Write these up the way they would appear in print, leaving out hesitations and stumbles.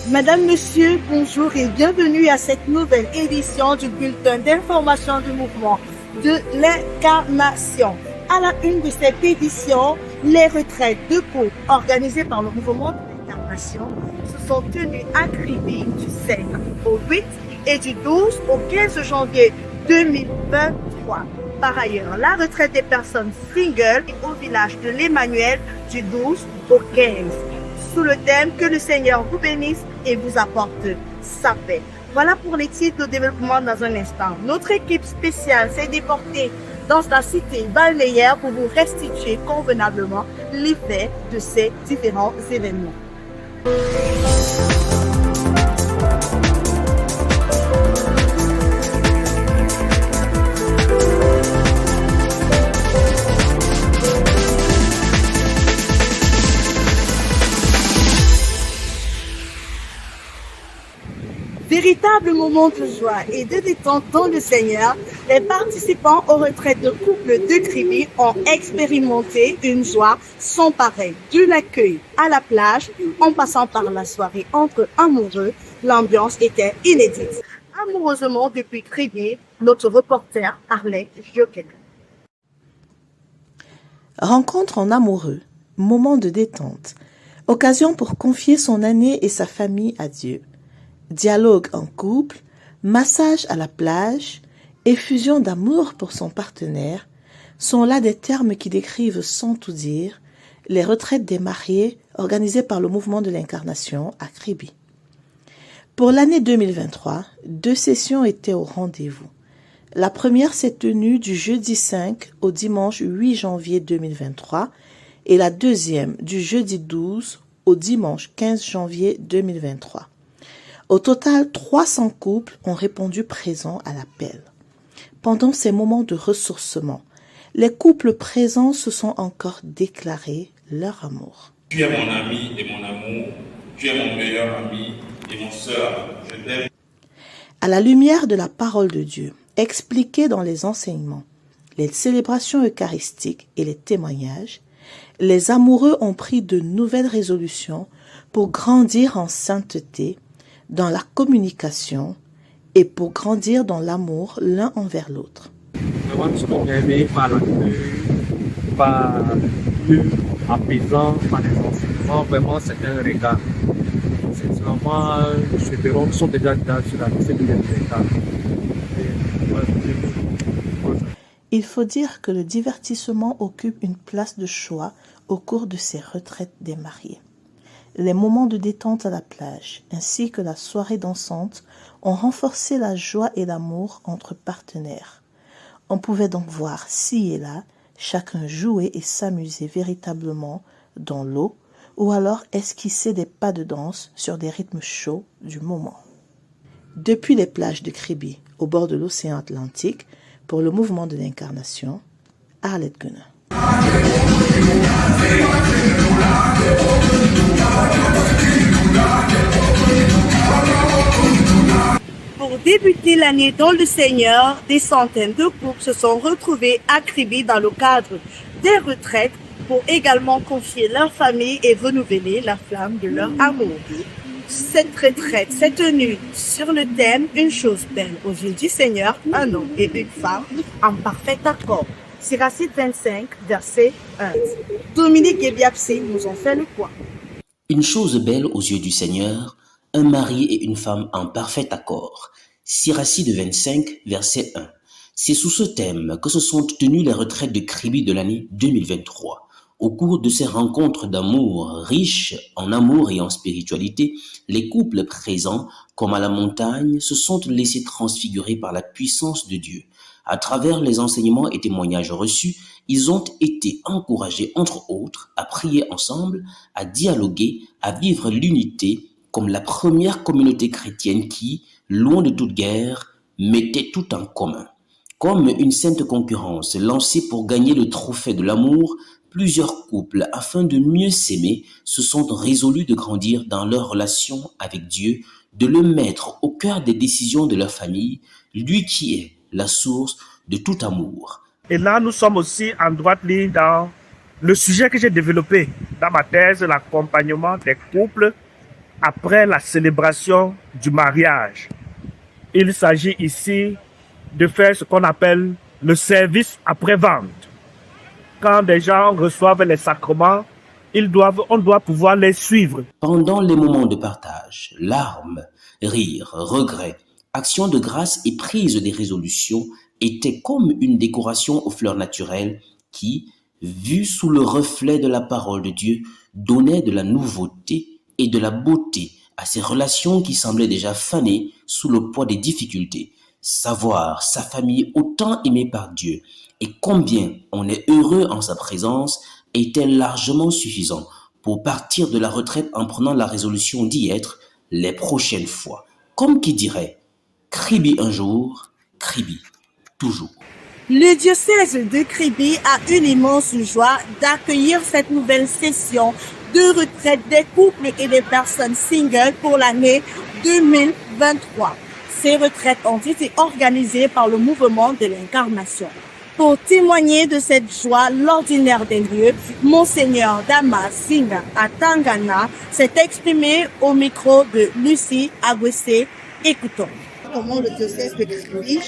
Madame, Monsieur, bonjour et bienvenue à cette nouvelle édition du bulletin d'information du mouvement de l'incarnation. À la une de cette édition, les retraites de couple organisées par le mouvement de l'incarnation se sont tenues à Kribi du 5 au 8 et du 12 au 15 janvier 2023. Par ailleurs, la retraite des personnes singles au village de l'Emmanuel du 12 au 15. Sous le thème que le Seigneur vous bénisse et vous apporte sa paix. Voilà pour les titres de développement dans un instant. Notre équipe spéciale s'est déportée dans la cité balnéaire pour vous restituer convenablement l'effet de ces différents événements. Véritable moment de joie et de détente dans le Seigneur, les participants aux retraites de couple de Kribi ont expérimenté une joie sans pareille. De l'accueil à la plage, en passant par la soirée entre amoureux, l'ambiance était inédite. Amoureusement depuis Kribi, notre reporter Arlette Jokel. Rencontre en amoureux, moment de détente, occasion pour confier son année et sa famille à Dieu. Dialogue en couple, massage à la plage, effusion d'amour pour son partenaire sont là des termes qui décrivent sans tout dire les retraites des mariés organisées par le mouvement de l'incarnation à Kribi. Pour l'année 2023, 2 sessions étaient au rendez-vous. La première s'est tenue du jeudi 5 au dimanche 8 janvier 2023 et la deuxième du jeudi 12 au dimanche 15 janvier 2023. Au total, 300 couples ont répondu présents à l'appel. Pendant ces moments de ressourcement, les couples présents se sont encore déclarés leur amour. Tu es mon ami et mon amour, tu es mon meilleur ami et mon seul, je t'aime. À la lumière de la parole de Dieu, expliquée dans les enseignements, les célébrations eucharistiques et les témoignages, les amoureux ont pris de nouvelles résolutions pour grandir en sainteté, dans la communication et pour grandir dans l'amour l'un envers l'autre. Vraiment, nous sommes aimés par l'accueil, par Dieu, apaisant, par les enseignements. Vraiment, c'est un régal. Sincèrement, nous sommes déjà sur la liste de régal. Il faut dire que le divertissement occupe une place de choix au cours de ces retraites des mariés. Les moments de détente à la plage, ainsi que la soirée dansante, ont renforcé la joie et l'amour entre partenaires. On pouvait donc voir ci et là, chacun jouer et s'amuser véritablement dans l'eau, ou alors esquisser des pas de danse sur des rythmes chauds du moment. Depuis les plages de Kribi, au bord de l'océan Atlantique, pour le mouvement de l'incarnation, Arlette Gunner. Pour débuter l'année dans le Seigneur, des centaines de couples se sont retrouvés à Kribi dans le cadre des retraites pour également confier leur famille et renouveler la flamme de leur amour. Cette retraite s'est tenue sur le thème « Une chose belle aux yeux du Seigneur, un homme et une femme en parfait accord ». Siracide 25, verset 1. Dominique et Biapsi nous ont fait le point. Une chose belle aux yeux du Seigneur, un mari et une femme en parfait accord. Siracide 25, verset 1. C'est sous ce thème que se sont tenues les retraites de Kribi de l'année 2023. Au cours de ces rencontres d'amour riches en amour et en spiritualité, les couples présents, comme à la montagne, se sont laissés transfigurer par la puissance de Dieu. À travers les enseignements et témoignages reçus, ils ont été encouragés, entre autres, à prier ensemble, à dialoguer, à vivre l'unité comme la première communauté chrétienne qui, loin de toute guerre, mettait tout en commun. Comme une sainte concurrence lancée pour gagner le trophée de l'amour, plusieurs couples, afin de mieux s'aimer, se sont résolus de grandir dans leur relation avec Dieu, de le mettre au cœur des décisions de leur famille, lui qui est la source de tout amour. Et là, nous sommes aussi en droite ligne dans le sujet que j'ai développé dans ma thèse, l'accompagnement des couples après la célébration du mariage. Il s'agit ici de faire ce qu'on appelle le service après-vente. Quand des gens reçoivent les sacrements, on doit pouvoir les suivre. Pendant les moments de partage, larmes, rires, regrets, actions de grâce et prise des résolutions étaient comme une décoration aux fleurs naturelles qui, vues sous le reflet de la parole de Dieu, donnaient de la nouveauté et de la beauté à ces relations qui semblaient déjà fanées sous le poids des difficultés. Savoir sa famille autant aimée par Dieu et combien on est heureux en sa présence était largement suffisant pour partir de la retraite en prenant la résolution d'y être les prochaines fois. Comme qui dirait, Kribi un jour, Kribi toujours. Le diocèse de Kribi a une immense joie d'accueillir cette nouvelle session de retraite des couples et des personnes singles pour l'année 2023. Ces retraites ont été organisées par le mouvement de l'incarnation. Pour témoigner de cette joie, l'ordinaire des lieux, Monseigneur Dama Singh Atangana s'est exprimé au micro de Lucie Agwese. Écoutons. Comment le diocèse de Kribi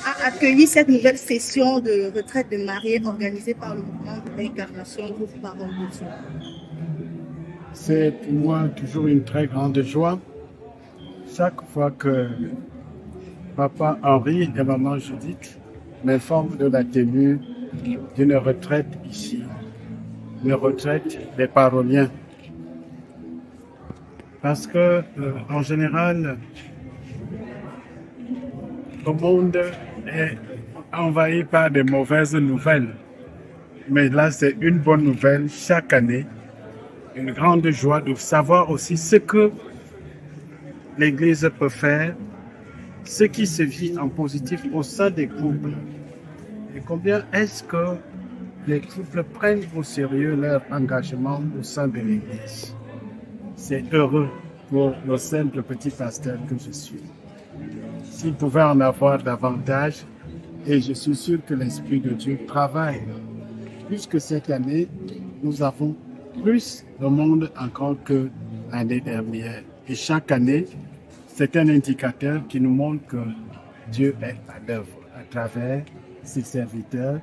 a accueilli cette nouvelle session de retraite de mariés organisée par le mouvement de l'incarnation groupe Parole de Dieu. C'est pour moi toujours une très grande joie. Chaque fois que Papa Henri et Maman Judith m'informent de la tenue d'une retraite ici, une retraite des paroliens. Parce que, en général, le monde est envahi par des mauvaises nouvelles. Mais là, c'est une bonne nouvelle chaque année. Une grande joie de savoir aussi ce que l'Église peut faire, ce qui se vit en positif au sein des couples. Et combien est-ce que les couples prennent au sérieux leur engagement au sein de l'Église. C'est heureux pour le simple petit pasteur que je suis. S'il pouvait en avoir davantage, et je suis sûr que l'Esprit de Dieu travaille, puisque cette année, nous avons plus de monde encore que l'année dernière. Et chaque année, c'est un indicateur qui nous montre que Dieu est à l'œuvre à travers ses serviteurs,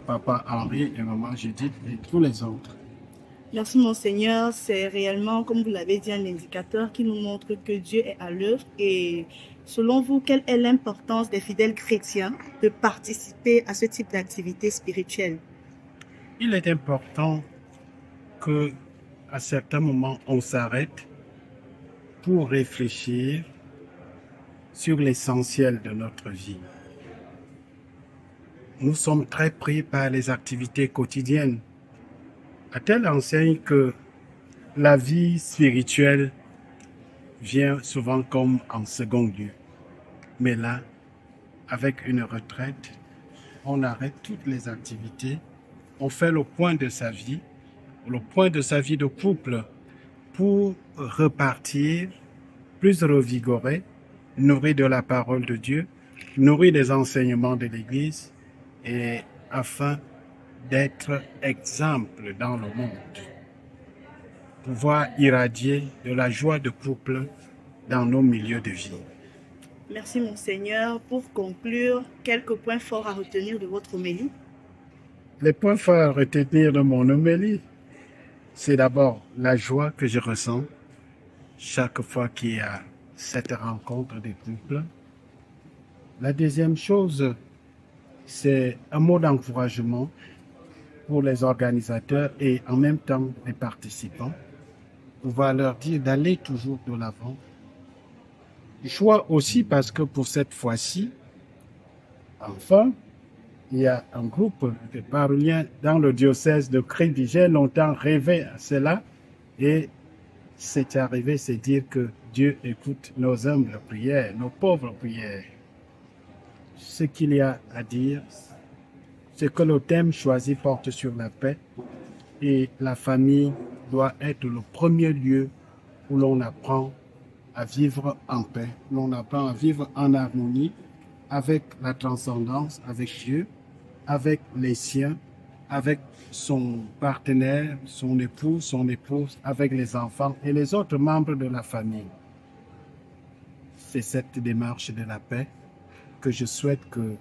Papa Henri et Maman Judith et tous les autres. Merci Monseigneur, c'est réellement, comme vous l'avez dit, un indicateur qui nous montre que Dieu est à l'œuvre. Et selon vous, quelle est l'importance des fidèles chrétiens de participer à ce type d'activité spirituelle? Il est important qu'à certains moments, on s'arrête pour réfléchir sur l'essentiel de notre vie. Nous sommes très pris par les activités quotidiennes, à telle enseigne que la vie spirituelle vient souvent comme en second lieu. Mais là, avec une retraite, on arrête toutes les activités, on fait le point de sa vie de couple pour repartir plus revigoré, nourri de la parole de Dieu, nourri des enseignements de l'Église et afin d'être exemple dans le monde, pouvoir irradier de la joie de couple dans nos milieux de vie. Merci Monseigneur. Pour conclure, quelques points forts à retenir de votre homélie. Les points forts à retenir de mon homélie, c'est d'abord la joie que je ressens chaque fois qu'il y a cette rencontre des couples. La deuxième chose, c'est un mot d'encouragement pour les organisateurs et en même temps les participants, pouvoir leur dire d'aller toujours de l'avant. Joie aussi parce que pour cette fois-ci, enfin, il y a un groupe de paroliens dans le diocèse de Kribi. J'ai longtemps rêvé à cela et c'est arrivé, c'est dire que Dieu écoute nos humbles prières, nos pauvres prières. Ce qu'il y a à dire, c'est que le thème choisi porte sur la paix et la famille doit être le premier lieu où l'on apprend à vivre en paix, où l'on apprend à vivre en harmonie avec la transcendance, avec Dieu, avec les siens avec son partenaire, son époux, son épouse, avec les enfants et les autres membres de la famille. C'est cette démarche de la paix que je souhaite que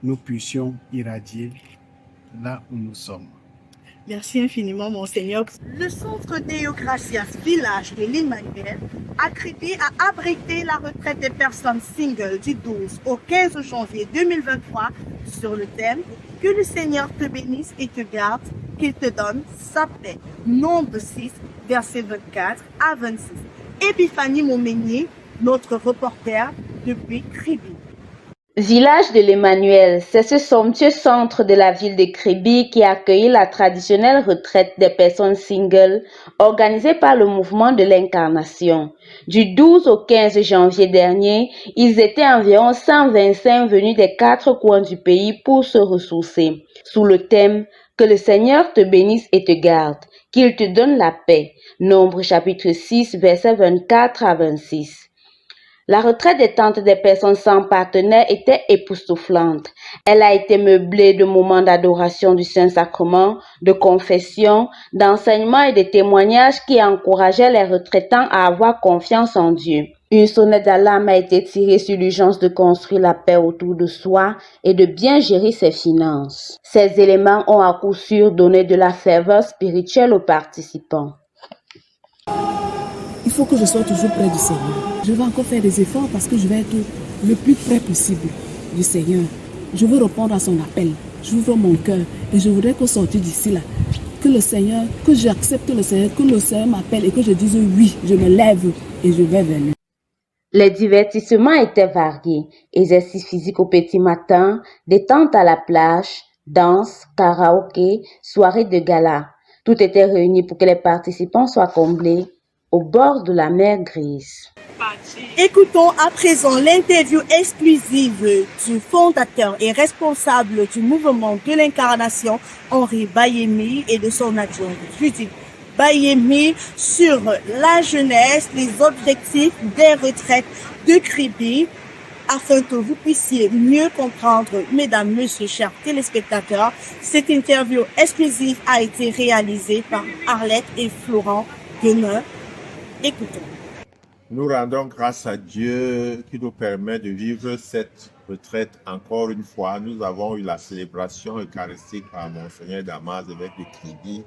nous puissions irradier là où nous sommes. Merci infiniment, Monseigneur. Le centre Deo Gracias Village de l'Emmanuel a créé à abriter la retraite des personnes singles du 12 au 15 janvier 2023 sur le thème « Que le Seigneur te bénisse et te garde, qu'il te donne sa paix ». Nombre 6, versets 24 à 26. Épiphanie Montmenier, notre reporter depuis Kribi. Village de l'Emmanuel, c'est ce somptueux centre de la ville de Kribi qui a accueilli la traditionnelle retraite des personnes singles organisée par le mouvement de l'Incarnation. Du 12 au 15 janvier dernier, ils étaient environ 125 venus des 4 coins du pays pour se ressourcer, sous le thème « Que le Seigneur te bénisse et te garde, qu'il te donne la paix ». Nombre chapitre 6, versets 24 à 26. La retraite détente des personnes sans partenaire était époustouflante. Elle a été meublée de moments d'adoration du Saint-Sacrement, de confession, d'enseignements et de témoignages qui encourageaient les retraitants à avoir confiance en Dieu. Une sonnette d'alarme a été tirée sur l'urgence de construire la paix autour de soi et de bien gérer ses finances. Ces éléments ont à coup sûr donné de la ferveur spirituelle aux participants. Il faut que je sois toujours près du Seigneur. Je vais encore faire des efforts parce que je vais être le plus près possible du Seigneur. Je veux répondre à son appel. J'ouvre mon cœur et je voudrais qu'au sortir d'ici là, que le Seigneur, que j'accepte le Seigneur, que le Seigneur m'appelle et que je dise oui, je me lève et je vais vers lui. Les divertissements étaient variés. Exercices physiques au petit matin, détente à la plage, danse, karaoké, soirée de gala. Tout était réuni pour que les participants soient comblés au bord de la mer grise. Écoutons à présent l'interview exclusive du fondateur et responsable du mouvement de l'Incarnation, Henri Bayemi, et de son adjoint Judith Bayemi sur la jeunesse, les objectifs des retraites de Kribi, afin que vous puissiez mieux comprendre, mesdames, messieurs, chers téléspectateurs. Cette interview exclusive a été réalisée par Arlette et Florent Guenin. Écoutons. Nous rendons grâce à Dieu qui nous permet de vivre cette retraite encore une fois. Nous avons eu la célébration eucharistique par Monseigneur Damas, évêque de Kribi,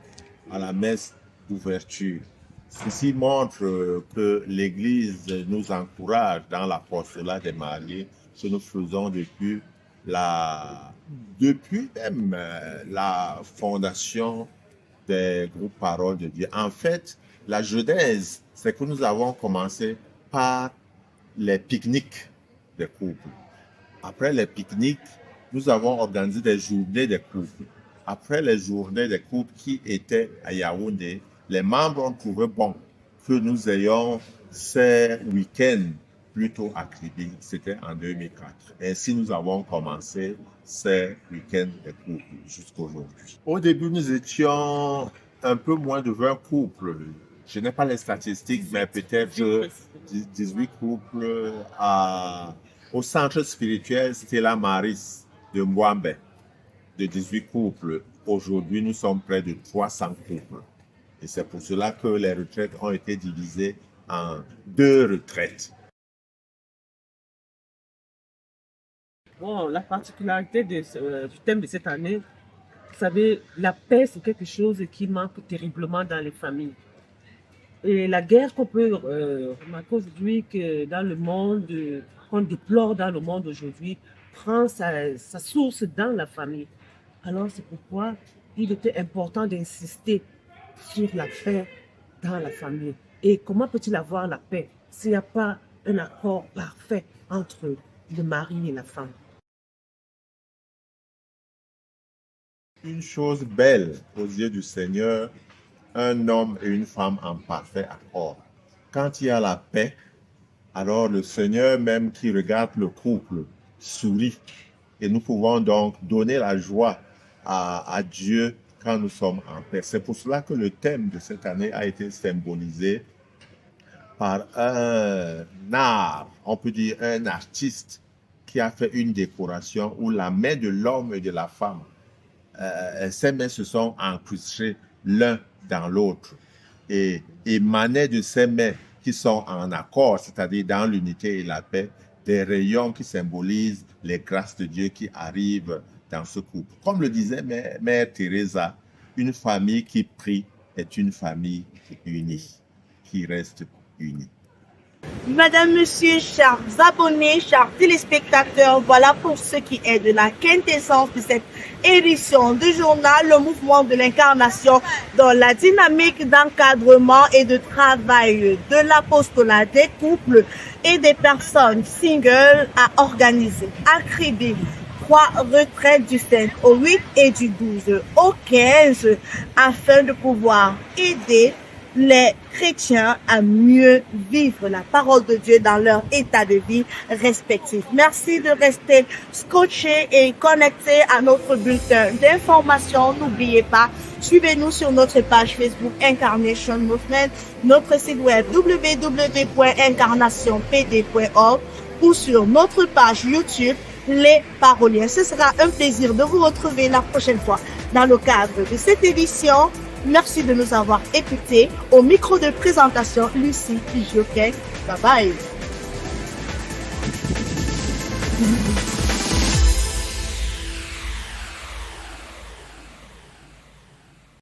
à la messe d'ouverture. Ceci montre que l'Église nous encourage dans l'apostolat des mariés, que nous faisons depuis même la fondation des groupes Paroles de Dieu. En fait, la genèse, c'est que nous avons commencé par les pique-niques des couples. Après les pique-niques, nous avons organisé des journées des couples. Après les journées des couples qui étaient à Yaoundé, les membres ont trouvé bon que nous ayons ces week-ends plutôt à Kribi. C'était en 2004. Ainsi, nous avons commencé ces week-ends des couples jusqu'à aujourd'hui. Au début, nous étions un peu moins de 20 couples. Je n'ai pas les statistiques, mais peut-être 18 couples au centre spirituel Stella Maris de Mwambe, de 18 couples. Aujourd'hui, nous sommes près de 300 couples. Et c'est pour cela que les retraites ont été divisées en 2 retraites. Bon, la particularité du thème de cette année, vous savez, la paix, c'est quelque chose qui manque terriblement dans les familles. Et la guerre qu'on peut remarquer aujourd'hui, que dans le monde, qu'on déplore dans le monde aujourd'hui, prend sa source dans la famille. Alors c'est pourquoi il était important d'insister sur la paix dans la famille. Et comment peut-il avoir la paix s'il n'y a pas un accord parfait entre le mari et la femme? Une chose belle aux yeux du Seigneur, un homme et une femme en parfait accord. Quand il y a la paix, alors le Seigneur même qui regarde le couple sourit. Et nous pouvons donc donner la joie à Dieu quand nous sommes en paix. C'est pour cela que le thème de cette année a été symbolisé par un art, on peut dire un artiste qui a fait une décoration où la main de l'homme et de la femme ces mains se sont incrustées l'un dans l'autre et émanaient de ces mains qui sont en accord, c'est-à-dire dans l'unité et la paix, des rayons qui symbolisent les grâces de Dieu qui arrivent dans ce couple. Comme le disait Mère Teresa, une famille qui prie est une famille unie, qui reste unie. Madame, Monsieur, chers abonnés, chers téléspectateurs, voilà pour ce qui est de la quintessence de cette édition du journal Le Mouvement de l'Incarnation dans la dynamique d'encadrement et de travail de l'apostolat des couples et des personnes singles à organiser à Kribi. 3 retraites du 5 au 8 et du 12 au 15 afin de pouvoir aider les chrétiens à mieux vivre la parole de Dieu dans leur état de vie respectif. Merci de rester scotché et connecté à notre bulletin d'information. N'oubliez pas, suivez-nous sur notre page Facebook Incarnation Movement, notre site web www.incarnationpd.org ou sur notre page YouTube Les Paroliens. Ce sera un plaisir de vous retrouver la prochaine fois dans le cadre de cette édition. Merci de nous avoir écoutés. Au micro de présentation, Lucie Joquet. Bye bye.